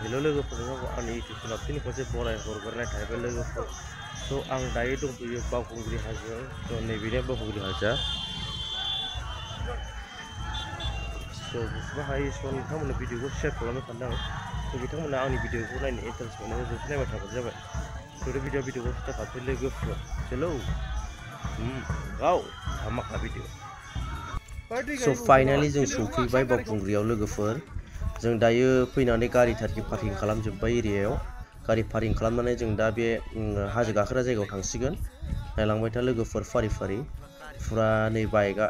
Hello लोगोफोर आंनि YouTube चेनेलनि फारसे बराय हरग्रोनाय थाबाय लोगोफोर आं दायो दंफैयो बावखुंग्रि हाजोआव नैबेनो बावखुंग्रि हाजोआ जेसेबां हायो एसेबां नोंथांमोननो भिडिअखौ शेयार खालामनो सानदों बिथांमोना आंनि भिडिअखौ नायनो इन्टारेस्ट मोननानै जोबोद नायबाय थाबानो जाबाय भिडिअखौ स्टार्ट खालामसै लोगोफोर हेलौ गाव धामाका भिडिअ फाइनाली जों सौफैबाय बावखुंग्रियाव लोगोफोर जों दायो फैनानै गारि थारखि पार्किं खालामजोब्बाय एरियायाव गारि पार्किं खालामनानै जों दा बे हाजो गाखोग्रा जायगायाव थांसिगोन नायलांबाय था लोगोफोर फारि फारि फुरा नै बाइकआ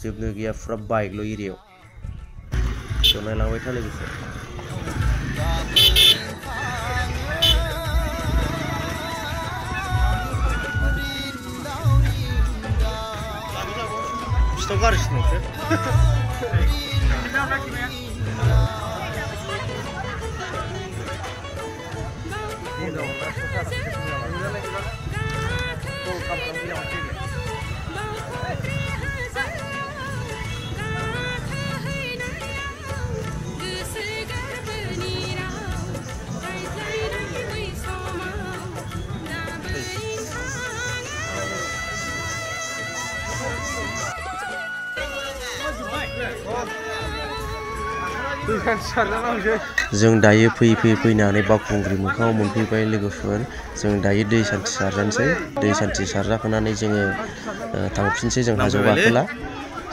जोबनो गैया फुरा बाइकल' एरियायाव स' नायलांबाय था लोगोफोर बिसिनाव गारिसो जों दायो फैयै फैनानै बावखुंग्रि मोखाङाव मोनफैबाय लोगोफोर जों दायो दै सान्थि सारजानोसै दै सान्थि सारजाखांनानै जोङो थांफिनसै जों हाजोआव गाखोला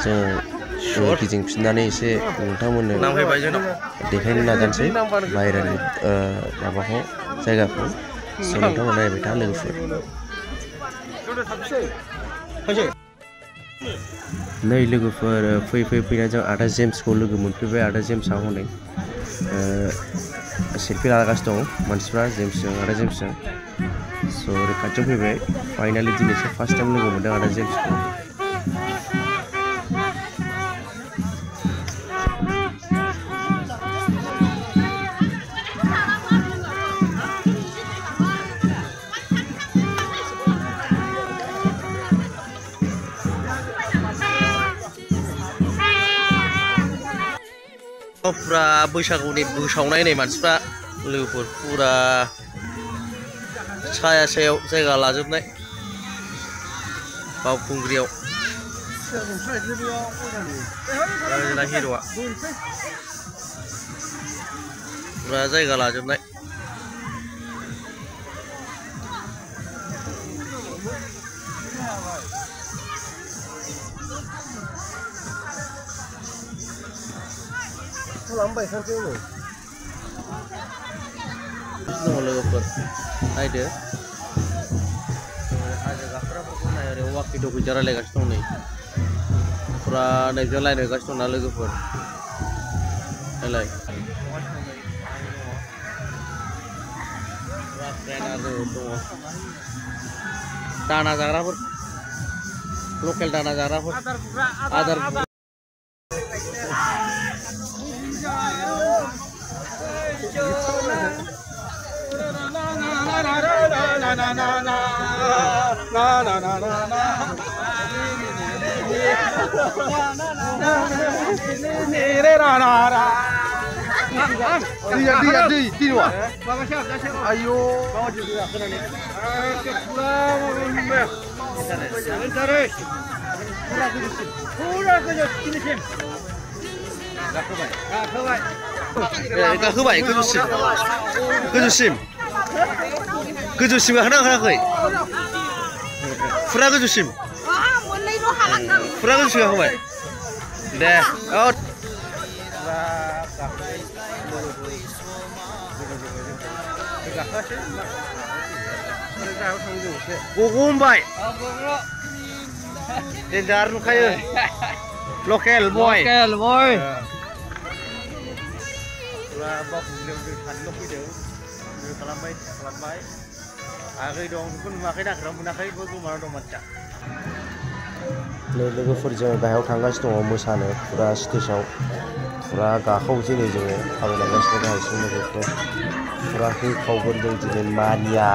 जों गिदिंफिननानै एसे नोंथांमोननो देखायनो नाजानोसै बाहेरानि माबाखौ जायगाखौ स' नोंथांमोना नायबाय था लोगोफोर नै लोगोफोर फैयै फैनानै जों आदा जेम्सखौ लोगो मोनफैबाय आदा जेम्सआ हनै सेल्फि लागासिनो दं मानसिफ्रा जेम्सजों आदा जेम्सजों स' ओरै खाथियाव फैबाय फाइनालि दिनैसो फार्स्ट टाइम लोगो मोनदों आदा जेम्सखौ फुरा बैसागुनि बोसावनाय नै मानसिफ्रा लोगोफोर फुरा साया सायाव जायगा लाजोबनाय बावखुंग्रियाव हिर'आ फुरा जायगा लाजोबनाय लोगोफोर नायदो हाजो गाखोग्राफोरखौ नाय ओरै वाकि टकिजों रायलायगासिनो दं नै फुरा नैजों रायलायगासिनो दं ना लोगोफोर नायलाय दङ दाना जाग्राफोर लकेल दाना जाग्राफोर आदार ayo गाखोबाय गोजौसिम गाखोना गाखोयाखै फुरा गोजौसिम गाखोबाय दे गग'मबाय देन्जार नुखायो लकेल बय फुरा बावखुंग्रियाव जों सानैल' फैदों खालामबाय आगै दं बेखौ नुवाखै नागिरना मोनाखै गोमाना दं मानसिया लोगोफोर जोङो गाहायाव थांगासिनो दङ मोसानो फुरा स्टेजआव फुरा गाखावजेनो जोङो थाबायलांगासिनो गाहायसिम लोगोफोर फुरा होखावगोन जों दिनै मानिया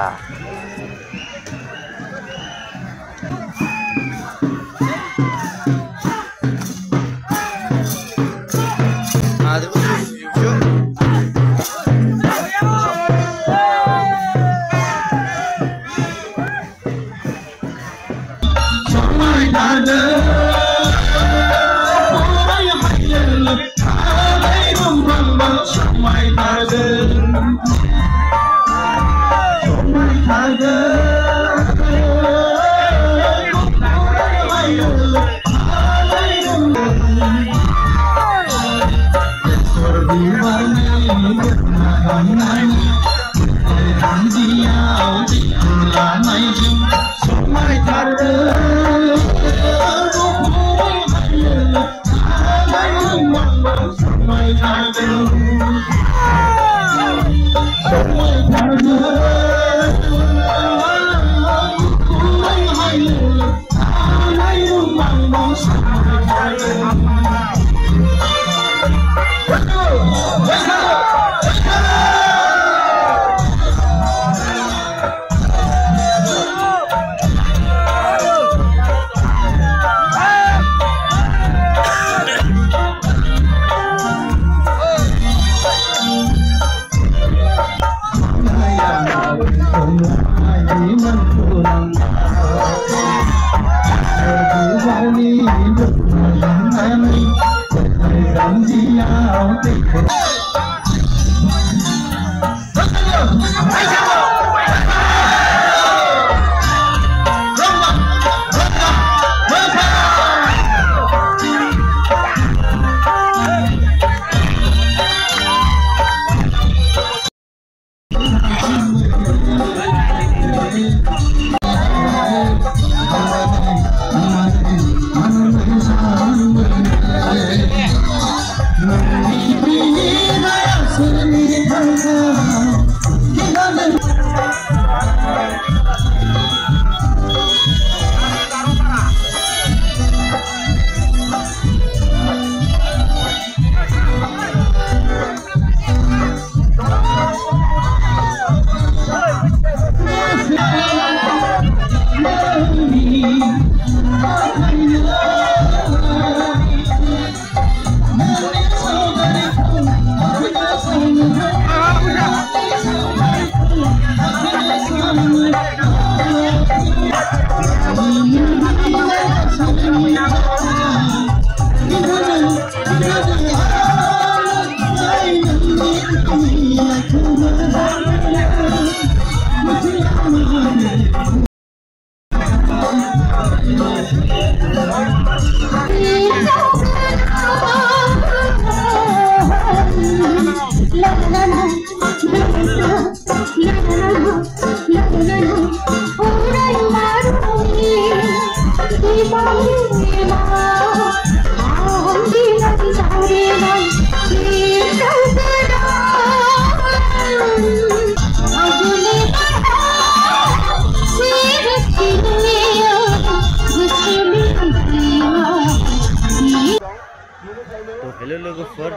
हेलो लोगोफोर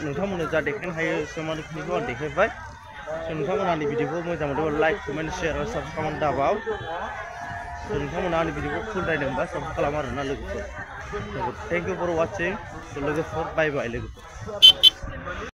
नोंथांमोननो जा देखायनो हायो समानखिनिखौ आं देखायबाय नोंथांमोना आंनि भिडिअखौ मोजां मोनोबा लाइक कमेन्ट शेयार आरो साबस्क्राइब खालामनो दाबाव नोंथांमोना आंनि भिडिअखौ फुल नायदोंबा साबस्क्राइब खालाम आरोना लोगोफोर थेंक इउ फर वाचिं लोगोफोर बाय बाय लोगोफोर